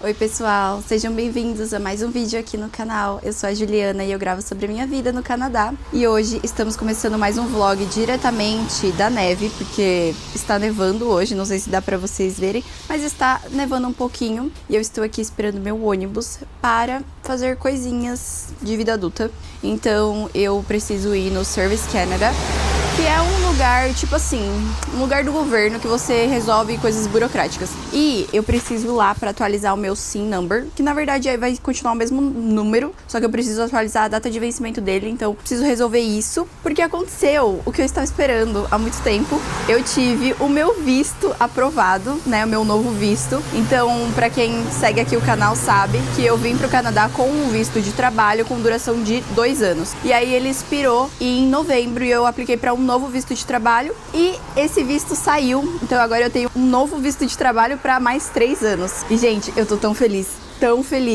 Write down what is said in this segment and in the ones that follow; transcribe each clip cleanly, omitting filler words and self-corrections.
Oi pessoal, sejam bem-vindos a mais um vídeo aqui no canal. Eu sou a Juliana e eu gravo sobre a minha vida no Canadá. E hoje estamos começando mais um vlog diretamente da neve, porque está nevando hoje, não sei se dá pra vocês verem, mas está nevando um pouquinho. E eu estou aqui esperando meu ônibus para fazer coisinhas de vida adulta. Então eu preciso ir no Service Canada, que é um lugar, tipo assim, um lugar do governo que você resolve coisas burocráticas. E eu preciso ir lá para atualizar o meu SIN number, que na verdade aí vai continuar o mesmo número, só que eu preciso atualizar a data de vencimento dele, então eu preciso resolver isso, porque aconteceu o que eu estava esperando há muito tempo. Eu tive o meu visto aprovado, né, o meu novo visto. Então, para quem segue aqui o canal sabe que eu vim pro Canadá com um visto de trabalho com duração de 2 anos. E aí ele expirou em novembro e eu apliquei para um novo visto de trabalho e esse visto saiu, então agora eu tenho um novo visto de trabalho para mais 3 anos. E gente, eu tô tão feliz,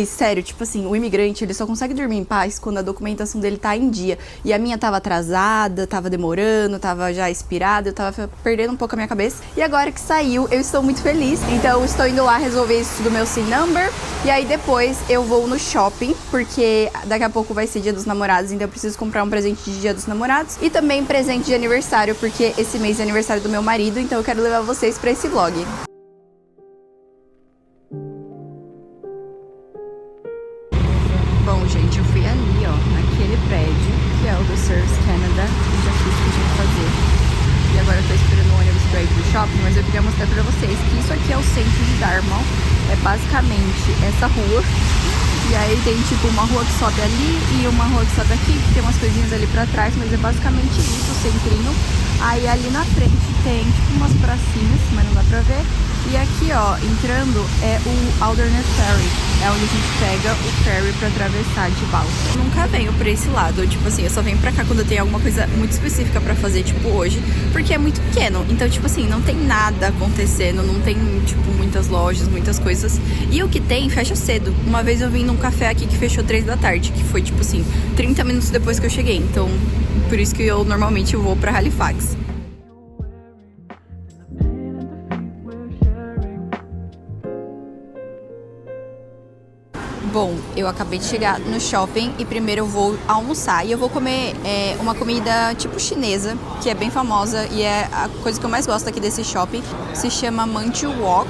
sério, tipo assim, o imigrante, ele só consegue dormir em paz quando a documentação dele tá em dia. E a minha tava atrasada, tava demorando, tava já expirada, eu tava perdendo um pouco a minha cabeça. E agora que saiu, eu estou muito feliz. Então, estou indo lá resolver isso do meu SIN number. E aí, depois, eu vou no shopping, porque daqui a pouco vai ser Dia dos Namorados, então eu preciso comprar um presente de Dia dos Namorados. E também presente de aniversário, porque esse mês é aniversário do meu marido, então eu quero levar vocês pra esse vlog. Bom, gente, eu fui ali, ó, naquele prédio, que é o do Service Canada, e já fiz o que tinha que fazer. E agora eu tô esperando o ônibus pra ir pro shopping, mas eu queria mostrar pra vocês que isso aqui é o centro de Dartmouth. É basicamente essa rua. E aí tem tipo uma rua que sobe ali e uma rua que sobe aqui, que tem umas coisinhas ali pra trás, mas é basicamente isso, o centrinho. Aí ali na frente tem tipo umas pracinhas, mas não dá pra ver. E aqui, ó, entrando é o Alderney Ferry, é onde a gente pega o ferry pra atravessar de balsa. Eu nunca venho pra esse lado, tipo assim, eu só venho pra cá quando eu tenho alguma coisa muito específica pra fazer, tipo hoje, porque é muito pequeno. Então, tipo assim, não tem nada acontecendo, não tem, tipo, muitas lojas, muitas coisas. E o que tem, fecha cedo. Uma vez eu vim num café aqui que fechou 3 da tarde, que foi, tipo assim, 30 minutos depois que eu cheguei. Então, por isso que eu normalmente vou pra Halifax. Bom, eu acabei de chegar no shopping e primeiro eu vou almoçar e eu vou comer uma comida tipo chinesa, que é bem famosa e é a coisa que eu mais gosto aqui desse shopping. Se chama Manchu Wok,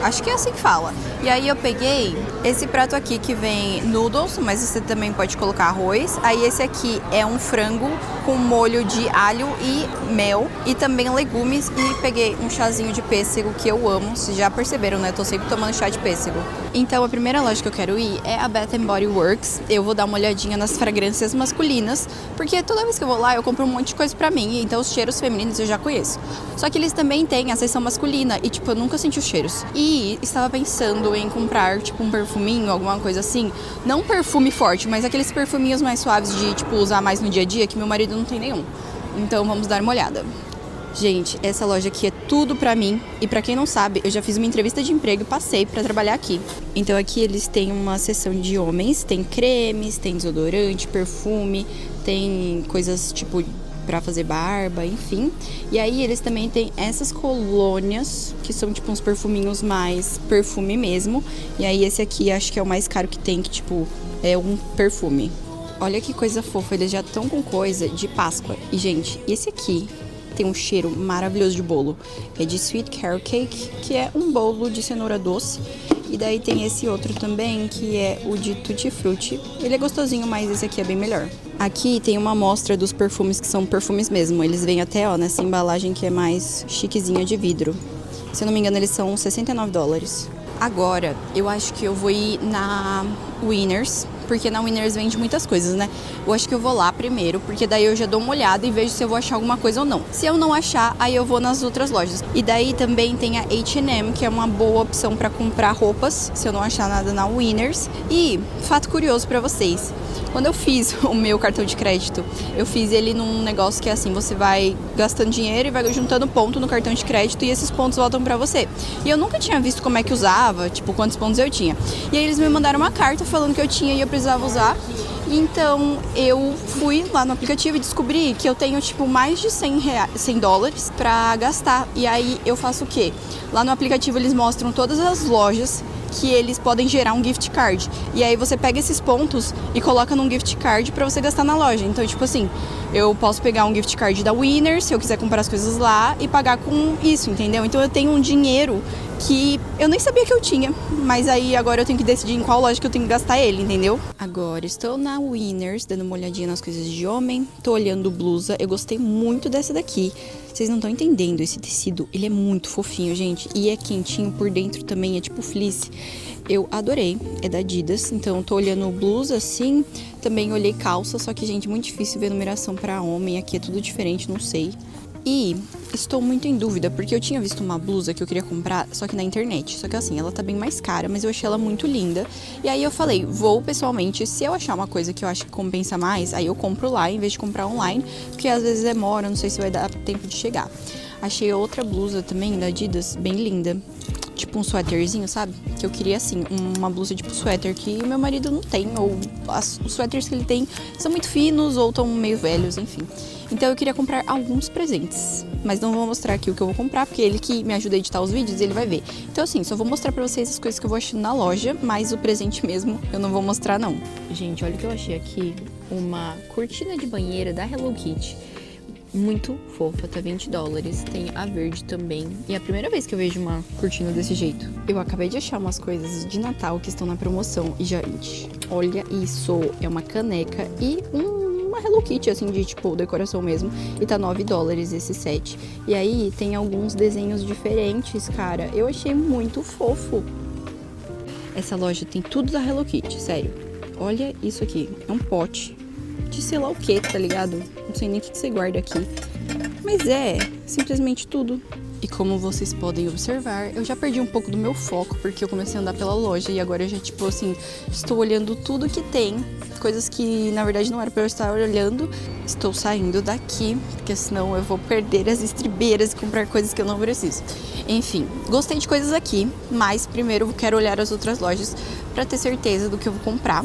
acho que é assim que fala. E aí eu peguei esse prato aqui que vem noodles, mas você também pode colocar arroz. Aí esse aqui é um frango com molho de alho e mel e também legumes. E peguei um chazinho de pêssego que eu amo, vocês já perceberam, né? Tô sempre tomando chá de pêssego. Então a primeira loja que eu quero ir é a Bath Body Works. Eu vou dar uma olhadinha nas fragrâncias masculinas, porque toda vez que eu vou lá eu compro um monte de coisa pra mim, então os cheiros femininos eu já conheço. Só que eles também têm a seção masculina e tipo, eu nunca senti os cheiros. E estava pensando em comprar tipo um perfuminho, alguma coisa assim. Não perfume forte, mas aqueles perfuminhos mais suaves de tipo usar mais no dia a dia, que meu marido não tem nenhum. Então vamos dar uma olhada. Gente, essa loja aqui é tudo pra mim. E pra quem não sabe, eu já fiz uma entrevista de emprego e passei pra trabalhar aqui. Então aqui eles têm uma seção de homens. Tem cremes, tem desodorante, perfume, tem coisas tipo pra fazer barba, enfim. E aí eles também têm essas colônias, que são tipo uns perfuminhos mais perfume mesmo. E aí esse aqui acho que é o mais caro que tem, que tipo é um perfume. Olha que coisa fofa, eles já estão com coisa de Páscoa. E gente, esse aqui tem um cheiro maravilhoso de bolo. É de Sweet Carrot Cake, que é um bolo de cenoura doce. E daí tem esse outro também, que é o de Tutti Frutti. Ele é gostosinho, mas esse aqui é bem melhor. Aqui tem uma amostra dos perfumes, que são perfumes mesmo. Eles vêm até, ó, nessa embalagem que é mais chiquezinha de vidro. Se eu não me engano, eles são $69. Agora, eu acho que eu vou ir na Winners, porque na Winners vende muitas coisas, né? Eu acho que eu vou lá primeiro, porque daí eu já dou uma olhada e vejo se eu vou achar alguma coisa ou não. Se eu não achar, aí eu vou nas outras lojas. E daí também tem a H&M, que é uma boa opção pra comprar roupas, se eu não achar nada na Winners. E, fato curioso pra vocês, quando eu fiz o meu cartão de crédito, eu fiz ele num negócio que é assim, você vai gastando dinheiro e vai juntando ponto no cartão de crédito e esses pontos voltam pra você. E eu nunca tinha visto como é que usava, tipo, quantos pontos eu tinha. E aí eles me mandaram uma carta falando que eu tinha e eu precisava usar. Então eu fui lá no aplicativo e descobri que eu tenho tipo mais de $100 pra gastar. E aí eu faço o quê? Lá no aplicativo eles mostram todas as lojas que eles podem gerar um gift card. E aí você pega esses pontos e coloca num gift card pra você gastar na loja. Então, tipo assim, eu posso pegar um gift card da Winners, se eu quiser comprar as coisas lá, e pagar com isso, entendeu? Então eu tenho um dinheiro que eu nem sabia que eu tinha, mas aí agora eu tenho que decidir em qual loja que eu tenho que gastar ele, entendeu? Agora estou na Winners, dando uma olhadinha nas coisas de homem, tô olhando blusa, eu gostei muito dessa daqui. Vocês não estão entendendo, esse tecido, ele é muito fofinho, gente, e é quentinho por dentro também, é tipo fleece. Eu adorei, é da Adidas, então tô olhando blusa assim, também olhei calça, só que, gente, muito difícil ver numeração pra homem, aqui é tudo diferente, não sei. E estou muito em dúvida, porque eu tinha visto uma blusa que eu queria comprar, só que na internet. Só que assim, ela tá bem mais cara, mas eu achei ela muito linda. E aí eu falei, vou pessoalmente, se eu achar uma coisa que eu acho que compensa mais, aí eu compro lá, em vez de comprar online, porque às vezes demora, não sei se vai dar tempo de chegar. Achei outra blusa também, da Adidas, bem linda. Tipo um suéterzinho, sabe? Que eu queria, assim, uma blusa tipo suéter que meu marido não tem, ou os suéteres que ele tem são muito finos ou estão meio velhos, enfim. Então eu queria comprar alguns presentes, mas não vou mostrar aqui o que eu vou comprar, porque ele que me ajuda a editar os vídeos, ele vai ver. Então assim, só vou mostrar pra vocês as coisas que eu vou achando na loja, mas o presente mesmo eu não vou mostrar não. Gente, olha o que eu achei aqui, uma cortina de banheira da Hello Kitty. Muito fofa, tá $20, tem a verde também. E é a primeira vez que eu vejo uma cortina desse jeito. Eu acabei de achar umas coisas de Natal que estão na promoção. E, gente, olha isso, é uma caneca e uma Hello Kitty, assim, de tipo, decoração mesmo. E tá $9 esse set. E aí tem alguns desenhos diferentes, cara. Eu achei muito fofo. Essa loja tem tudo da Hello Kitty, sério. Olha isso aqui, é um pote de sei lá o que, tá ligado? Não sei nem o que você guarda aqui. Mas é simplesmente tudo. E como vocês podem observar, eu já perdi um pouco do meu foco, porque eu comecei a andar pela loja e agora eu já, tipo assim, estou olhando tudo que tem. Coisas que, na verdade, não era pra eu estar olhando. Estou saindo daqui, porque senão eu vou perder as estribeiras e comprar coisas que eu não preciso. Enfim, gostei de coisas aqui, mas primeiro eu quero olhar as outras lojas pra ter certeza do que eu vou comprar.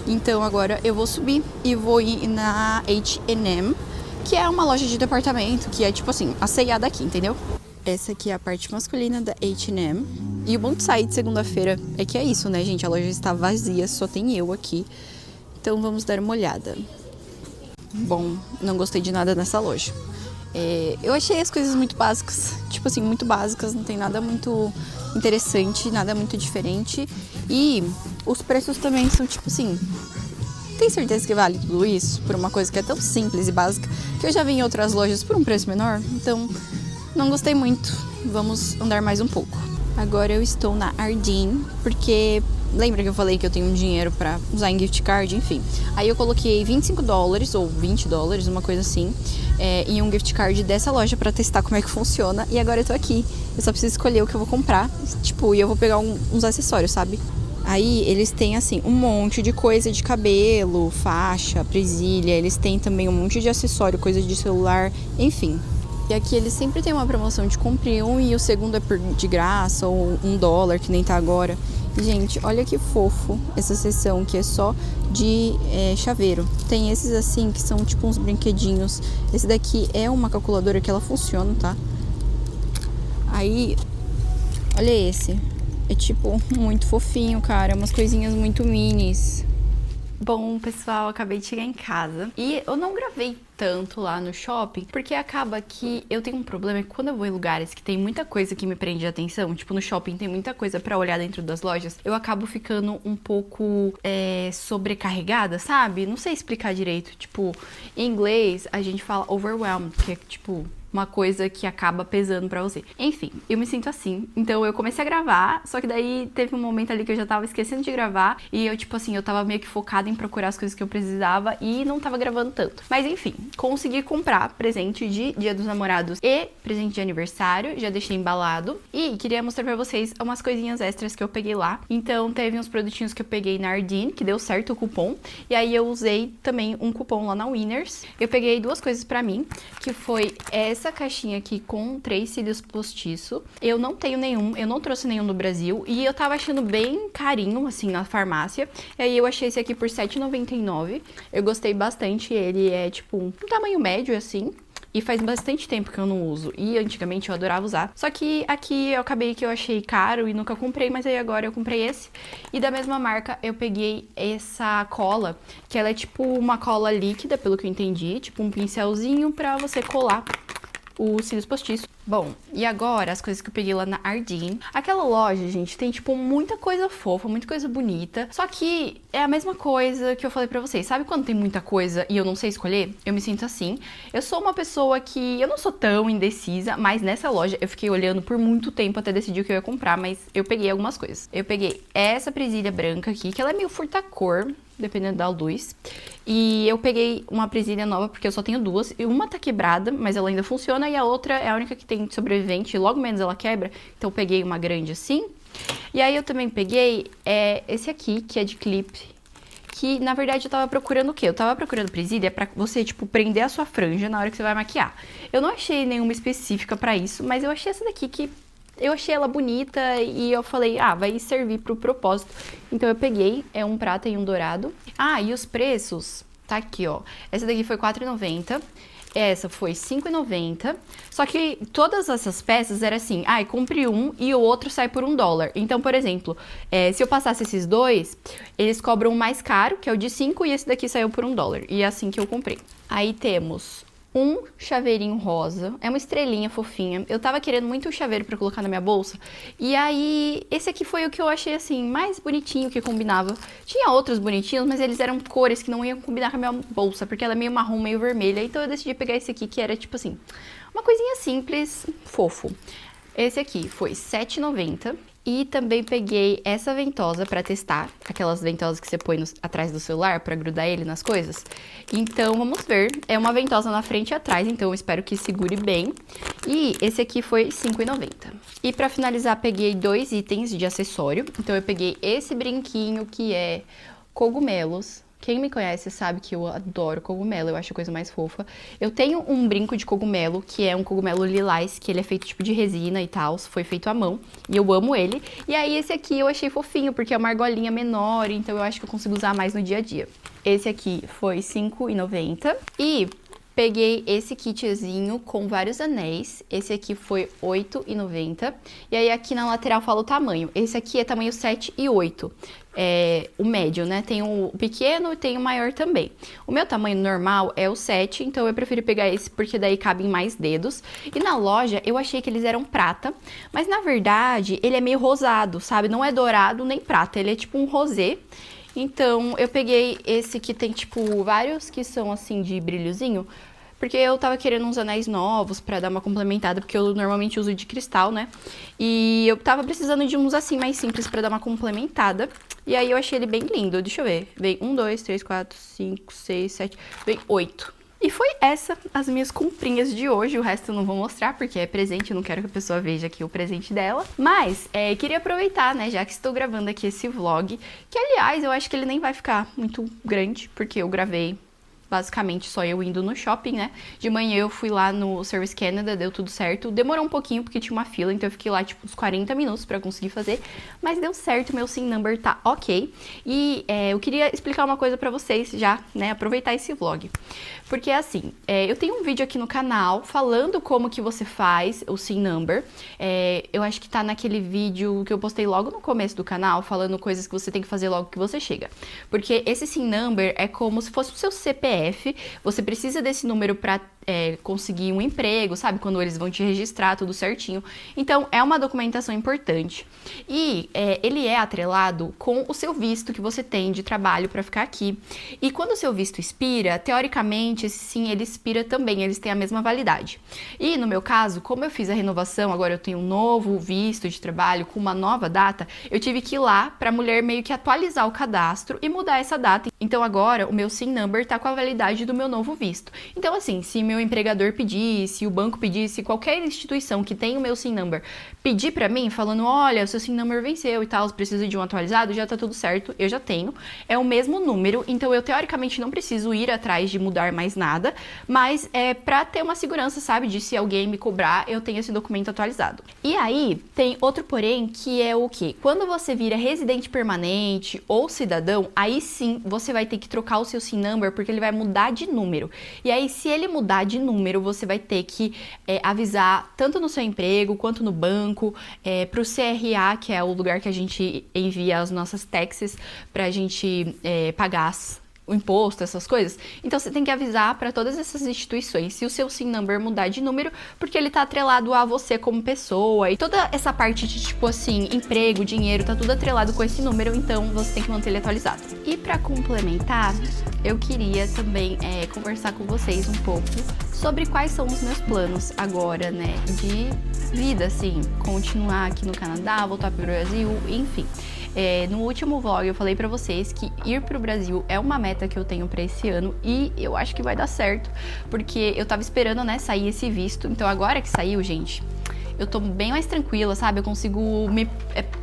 Então agora eu vou subir e vou ir na H&M, que é uma loja de departamento, que é tipo assim, a C&A daqui, entendeu? Essa aqui é a parte masculina da H&M. E o bom de sair de segunda-feira é que é isso, né, gente? A loja está vazia, só tem eu aqui. Então vamos dar uma olhada. Bom, não gostei de nada nessa loja. Eu achei as coisas muito básicas, tipo assim, muito básicas, não tem nada muito interessante, nada muito diferente. E os preços também são tipo assim, tem certeza que vale tudo isso por uma coisa que é tão simples e básica, que eu já vi em outras lojas por um preço menor? Então, não gostei muito. Vamos andar mais um pouco. Agora eu estou na Ardine, porque lembra que eu falei que eu tenho um dinheiro pra usar em gift card, enfim. Aí eu coloquei $25 ou $20, uma coisa assim, em um gift card dessa loja pra testar como é que funciona. E agora eu tô aqui. Eu só preciso escolher o que eu vou comprar, tipo, e eu vou pegar uns acessórios, sabe? Aí eles têm, assim, um monte de coisa de cabelo, faixa, presilha. Eles têm também um monte de acessório, coisa de celular, enfim. E aqui eles sempre tem uma promoção de compre um e o segundo é de graça, ou $1, que nem tá agora. E, gente, olha que fofo essa seção que é só de chaveiro. Tem esses assim que são tipo uns brinquedinhos. Esse daqui é uma calculadora que ela funciona, tá? Aí, olha esse. É tipo muito fofinho, cara. Umas coisinhas muito minis. Bom, pessoal, acabei de chegar em casa e eu não gravei tanto lá no shopping, porque acaba que eu tenho um problema que quando eu vou em lugares que tem muita coisa que me prende a atenção, tipo no shopping tem muita coisa pra olhar dentro das lojas, eu acabo ficando um pouco sobrecarregada, sabe? Não sei explicar direito, tipo, em inglês a gente fala overwhelmed, que é tipo uma coisa que acaba pesando pra você. Enfim, eu me sinto assim. Então eu comecei a gravar, só que daí teve um momento ali que eu já tava esquecendo de gravar e eu, tipo assim, eu tava meio que focada em procurar as coisas que eu precisava e não tava gravando tanto. Mas enfim, consegui comprar presente de Dia dos Namorados e presente de aniversário, já deixei embalado e queria mostrar pra vocês umas coisinhas extras que eu peguei lá. Então teve uns produtinhos que eu peguei na Ardine, que deu certo o cupom, e aí eu usei também um cupom lá na Winners. Eu peguei duas coisas pra mim, que foi essa caixinha aqui com 3 cílios postiço. Eu não tenho nenhum, eu não trouxe nenhum do Brasil e eu tava achando bem carinho, assim, na farmácia. E aí eu achei esse aqui por R$7,99. Eu gostei bastante, ele é tipo um tamanho médio, assim. e faz bastante tempo que eu não uso. E antigamente eu adorava usar. Só que aqui eu acabei que eu achei caro e nunca comprei, mas aí agora eu comprei esse. E da mesma marca eu peguei essa cola, que ela é tipo uma cola líquida, pelo que eu entendi, tipo um pincelzinho pra você colar os cílios postiços. Bom, e agora as coisas que eu peguei lá na Ardine. Aquela loja, gente, tem tipo muita coisa fofa, muita coisa bonita. Só que é a mesma coisa que eu falei pra vocês. Sabe quando tem muita coisa e eu não sei escolher? Eu me sinto assim. Eu sou uma pessoa que eu não sou tão indecisa, mas nessa loja eu fiquei olhando por muito tempo até decidir o que eu ia comprar, mas eu peguei algumas coisas. Eu peguei essa presilha branca aqui, que ela é meio furta-cor, dependendo da luz. E eu peguei uma presilha nova, porque eu só tenho duas. E uma tá quebrada, mas ela ainda funciona. E a outra é a única que tem sobrevivente. E logo menos ela quebra. Então eu peguei uma grande assim. E aí eu também peguei esse aqui, que é de clipe. Que, na verdade, eu tava procurando o quê? Eu tava procurando presilha pra você, tipo, prender a sua franja na hora que você vai maquiar. Eu não achei nenhuma específica pra isso, mas eu achei essa daqui que... Eu achei ela bonita e eu falei, vai servir pro propósito. Então eu peguei, é um prata e um dourado. E os preços, tá aqui, ó. Essa daqui foi R$4,90, essa foi R$5,90. Só que todas essas peças era assim, compre um e o outro sai por $1. Então, por exemplo, se eu passasse esses dois, eles cobram mais caro, que é o de 5, e esse daqui saiu por $1. E é assim que eu comprei. Aí temos um chaveirinho rosa, é uma estrelinha fofinha. Eu tava querendo muito um chaveiro pra colocar na minha bolsa. E aí, esse aqui foi o que eu achei, assim, mais bonitinho, que combinava. Tinha outros bonitinhos, mas eles eram cores que não iam combinar com a minha bolsa, porque ela é meio marrom, meio vermelha. Então eu decidi pegar esse aqui, que era, tipo assim, uma coisinha simples, fofo. Esse aqui foi R$7,90. E também peguei essa ventosa pra testar, aquelas ventosas que você põe atrás do celular pra grudar ele nas coisas. Então, vamos ver. É uma ventosa na frente e atrás, então eu espero que segure bem. E esse aqui foi R$5,90. E pra finalizar, peguei 2 itens de acessório. Então, eu peguei esse brinquinho que é cogumelos. Quem me conhece sabe que eu adoro cogumelo, eu acho a coisa mais fofa. Eu tenho um brinco de cogumelo, que é um cogumelo lilás, que ele é feito tipo de resina e tal, foi feito à mão, e eu amo ele. E aí esse aqui eu achei fofinho, porque é uma argolinha menor, então eu acho que eu consigo usar mais no dia a dia. Esse aqui foi R$5,90. E peguei esse kitzinho com vários anéis. Esse aqui foi R$8,90. E aí aqui na lateral fala o tamanho. Esse aqui é tamanho 7 e 8. O médio, né? Tem o pequeno e tem o maior também. O meu tamanho normal é o 7, então eu preferi pegar esse porque daí cabem mais dedos. E na loja eu achei que eles eram prata, mas na verdade ele é meio rosado, sabe? Não é dourado nem prata, ele é tipo um rosé. Então eu peguei esse que tem tipo vários que são assim de brilhozinho, porque eu tava querendo uns anéis novos pra dar uma complementada, porque eu normalmente uso de cristal, né? E eu tava precisando de uns assim mais simples pra dar uma complementada. E aí eu achei ele bem lindo, deixa eu ver. Vem 1, 2, 3, 4, 5, 6, 7, vem 8. E foi essa as minhas comprinhas de hoje, o resto eu não vou mostrar porque é presente, eu não quero que a pessoa veja aqui o presente dela. Mas, queria aproveitar, né, já que estou gravando aqui esse vlog, que aliás eu acho que ele nem vai ficar muito grande, porque eu gravei basicamente só eu indo no shopping, né? De manhã eu fui lá no Service Canada, deu tudo certo. Demorou um pouquinho porque tinha uma fila, então eu fiquei lá tipo uns 40 minutos pra conseguir fazer. Mas deu certo, meu SIM number tá ok. E eu queria explicar uma coisa pra vocês já, né? Aproveitar esse vlog. Porque assim, eu tenho um vídeo aqui no canal falando como que você faz o SIM number. Eu acho que tá naquele vídeo que eu postei logo no começo do canal, falando coisas que você tem que fazer logo que você chega. Porque esse SIM number é como se fosse o seu CPF. Você precisa desse número para conseguir um emprego, sabe? Quando eles vão te registrar tudo certinho. Então, é uma documentação importante. E ele é atrelado com o seu visto que você tem de trabalho para ficar aqui. E quando o seu visto expira, teoricamente, sim, ele expira também. Eles têm a mesma validade. E no meu caso, como eu fiz a renovação, agora eu tenho um novo visto de trabalho com uma nova data, eu tive que ir lá para a mulher meio que atualizar o cadastro e mudar essa data. Então, agora, o meu SIM number tá com a validade do meu novo visto. Então, assim, se meu empregador pedir, se o banco pedir, se qualquer instituição que tem o meu SIM number pedir pra mim, falando, olha, o seu SIM number venceu e tal, precisa de um atualizado, já tá tudo certo, eu já tenho. É o mesmo número, então eu teoricamente não preciso ir atrás de mudar mais nada, mas pra ter uma segurança, sabe, de se alguém me cobrar, eu tenho esse documento atualizado. E aí, tem outro porém, que é o quê? Quando você vira residente permanente ou cidadão, aí sim, você vai ter que trocar o seu SIM number, porque ele vai mudar de número. E aí, se ele mudar de número, você vai ter que avisar tanto no seu emprego quanto no banco, pro CRA, que é o lugar que a gente envia as nossas taxes pra gente pagar o imposto, essas coisas. Então você tem que avisar para todas essas instituições se o seu SIN number mudar de número, porque ele tá atrelado a você como pessoa, e toda essa parte de tipo assim, emprego, dinheiro, tá tudo atrelado com esse número, então você tem que manter ele atualizado. E para complementar, eu queria também conversar com vocês um pouco sobre quais são os meus planos agora, né, de vida, assim, continuar aqui no Canadá, voltar pro Brasil, enfim. No último vlog eu falei pra vocês que ir pro Brasil é uma meta que eu tenho pra esse ano e eu acho que vai dar certo, porque eu tava esperando, né, sair esse visto. Então agora que saiu, gente, eu tô bem mais tranquila, sabe? Eu consigo me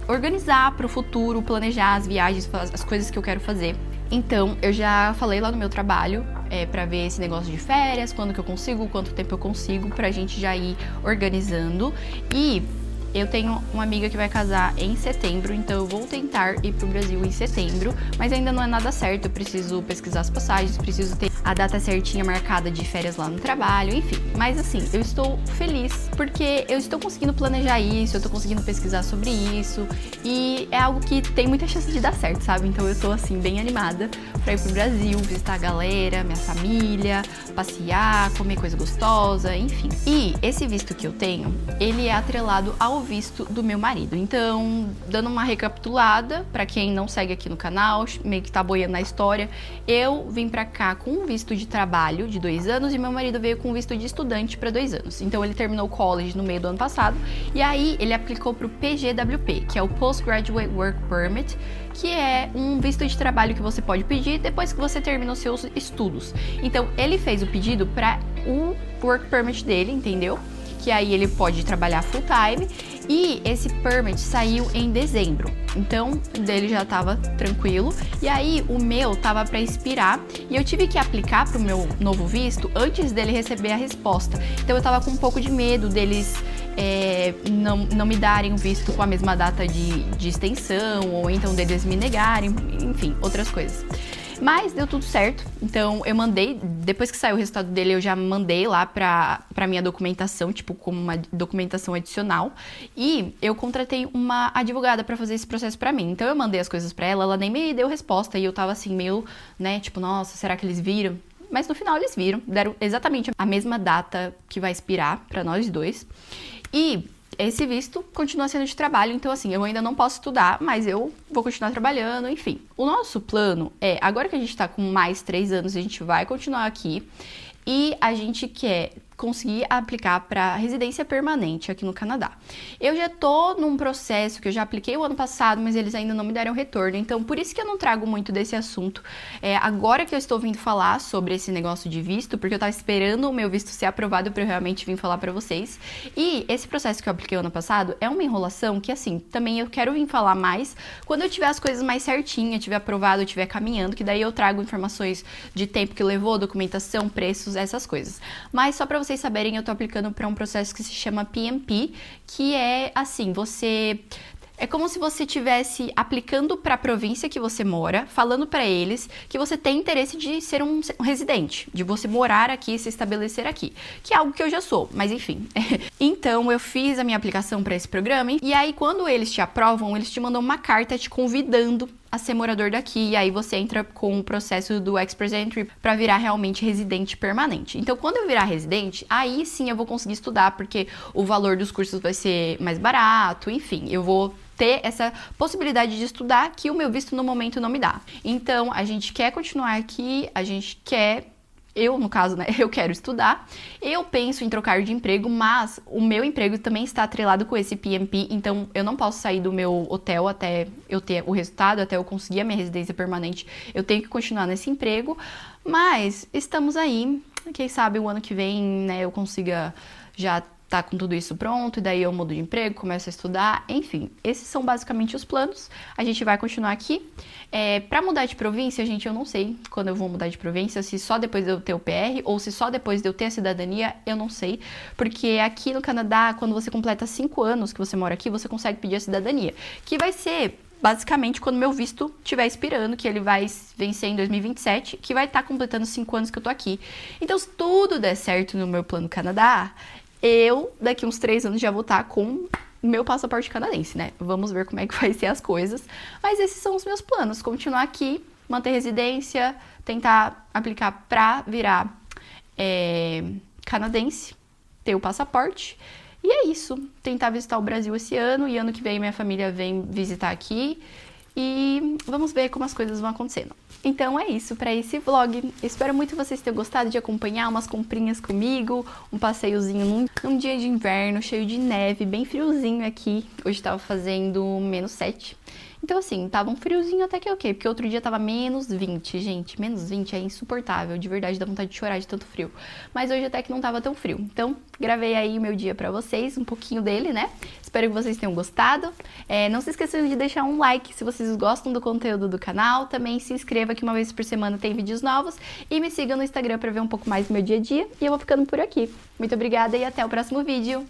organizar pro futuro, planejar as viagens, as coisas que eu quero fazer. Então, eu já falei lá no meu trabalho pra ver esse negócio de férias, quando que eu consigo, quanto tempo eu consigo, pra gente já ir organizando. E eu tenho uma amiga que vai casar em setembro, então eu vou tentar ir pro Brasil em setembro, mas ainda não é nada certo, eu preciso pesquisar as passagens, preciso ter a data certinha marcada de férias lá no trabalho, enfim. Mas assim, eu estou feliz porque eu estou conseguindo planejar isso, eu tô conseguindo pesquisar sobre isso e é algo que tem muita chance de dar certo, sabe? Então eu tô assim, bem animada pra ir pro Brasil, visitar a galera, minha família, passear, comer coisa gostosa, enfim. E esse visto que eu tenho, ele é atrelado ao visto do meu marido. Então, dando uma recapitulada, pra quem não segue aqui no canal, meio que tá boiando na história, eu vim pra cá com um visto de trabalho de 2 anos e meu marido veio com um visto de estudante pra 2 anos. Então, ele terminou o college no meio do ano passado e aí ele aplicou pro PGWP, que é o Postgraduate Work Permit, que é um visto de trabalho que você pode pedir depois que você termina os seus estudos. Então, ele fez o pedido para o Work Permit dele, entendeu? Que aí ele pode trabalhar full time, e esse permit saiu em dezembro, então dele já tava tranquilo, e aí o meu tava para expirar, e eu tive que aplicar pro meu novo visto antes dele receber a resposta, então eu tava com um pouco de medo deles não me darem o visto com a mesma data de extensão, ou então deles me negarem, enfim, outras coisas. Mas deu tudo certo, então eu mandei, depois que saiu o resultado dele, eu já mandei lá pra minha documentação, tipo, como uma documentação adicional, e eu contratei uma advogada pra fazer esse processo pra mim. Então eu mandei as coisas pra ela, ela nem me deu resposta, e eu tava assim, meio, né, tipo, nossa, será que eles viram? Mas no final eles viram, deram exatamente a mesma data que vai expirar pra nós dois, e esse visto continua sendo de trabalho, então assim, eu ainda não posso estudar, mas eu vou continuar trabalhando, enfim. O nosso plano é, agora que a gente tá com mais 3 anos, a gente vai continuar aqui e a gente quer conseguir aplicar para residência permanente aqui no Canadá. Eu já tô num processo que eu já apliquei o ano passado, mas eles ainda não me deram retorno, então por isso que eu não trago muito desse assunto. Agora que eu estou vindo falar sobre esse negócio de visto, porque eu tava esperando o meu visto ser aprovado para eu realmente vir falar para vocês. E esse processo que eu apliquei o ano passado é uma enrolação que, assim, também eu quero vir falar mais quando eu tiver as coisas mais certinhas, tiver aprovado, tiver caminhando, que daí eu trago informações de tempo que levou, documentação, preços, essas coisas. Mas só para vocês saberem, eu tô aplicando para um processo que se chama PMP, que é assim, é como se você estivesse aplicando para a província que você mora, falando para eles que você tem interesse de ser um residente, de você morar aqui, se estabelecer aqui, que é algo que eu já sou, mas enfim. Então, eu fiz a minha aplicação para esse programa e aí quando eles te aprovam, eles te mandam uma carta te convidando a ser morador daqui, e aí você entra com o processo do Express Entry para virar realmente residente permanente. Então, quando eu virar residente, aí sim eu vou conseguir estudar, porque o valor dos cursos vai ser mais barato, enfim, eu vou ter essa possibilidade de estudar que o meu visto no momento não me dá. Então, a gente quer continuar aqui, eu, no caso, né, eu quero estudar, eu penso em trocar de emprego, mas o meu emprego também está atrelado com esse PMP, então eu não posso sair do meu hotel até eu ter o resultado, até eu conseguir a minha residência permanente, eu tenho que continuar nesse emprego, mas estamos aí, quem sabe o ano que vem, né, eu consiga já tá com tudo isso pronto, e daí eu mudo de emprego, começo a estudar, enfim, esses são basicamente os planos, a gente vai continuar aqui. Pra mudar de província, gente, eu não sei quando eu vou mudar de província, se só depois de eu ter o PR, ou se só depois de eu ter a cidadania, eu não sei, porque aqui no Canadá, quando você completa 5 anos que você mora aqui, você consegue pedir a cidadania, que vai ser basicamente quando meu visto estiver expirando, que ele vai vencer em 2027, que vai estar completando 5 anos que eu tô aqui. Então, se tudo der certo no meu plano Canadá, eu, daqui uns 3 anos, já vou estar com meu passaporte canadense, né? Vamos ver como é que vai ser as coisas. Mas esses são os meus planos, continuar aqui, manter residência, tentar aplicar pra virar canadense, ter o passaporte. E é isso, tentar visitar o Brasil esse ano, e ano que vem minha família vem visitar aqui, e vamos ver como as coisas vão acontecendo. Então é isso para esse vlog. Espero muito que vocês tenham gostado de acompanhar umas comprinhas comigo, um passeiozinho num dia de inverno, cheio de neve, bem friozinho aqui. Hoje tava fazendo -7. Então assim, tava um friozinho até que ok, porque outro dia tava -20, gente. -20 é insuportável, de verdade dá vontade de chorar de tanto frio. Mas hoje até que não tava tão frio. Então, gravei aí o meu dia pra vocês, um pouquinho dele, né? Espero que vocês tenham gostado. Não se esqueçam de deixar um like se vocês gostam do conteúdo do canal. Também se inscreva que uma vez por semana tem vídeos novos. E me siga no Instagram pra ver um pouco mais do meu dia a dia. E eu vou ficando por aqui. Muito obrigada e até o próximo vídeo.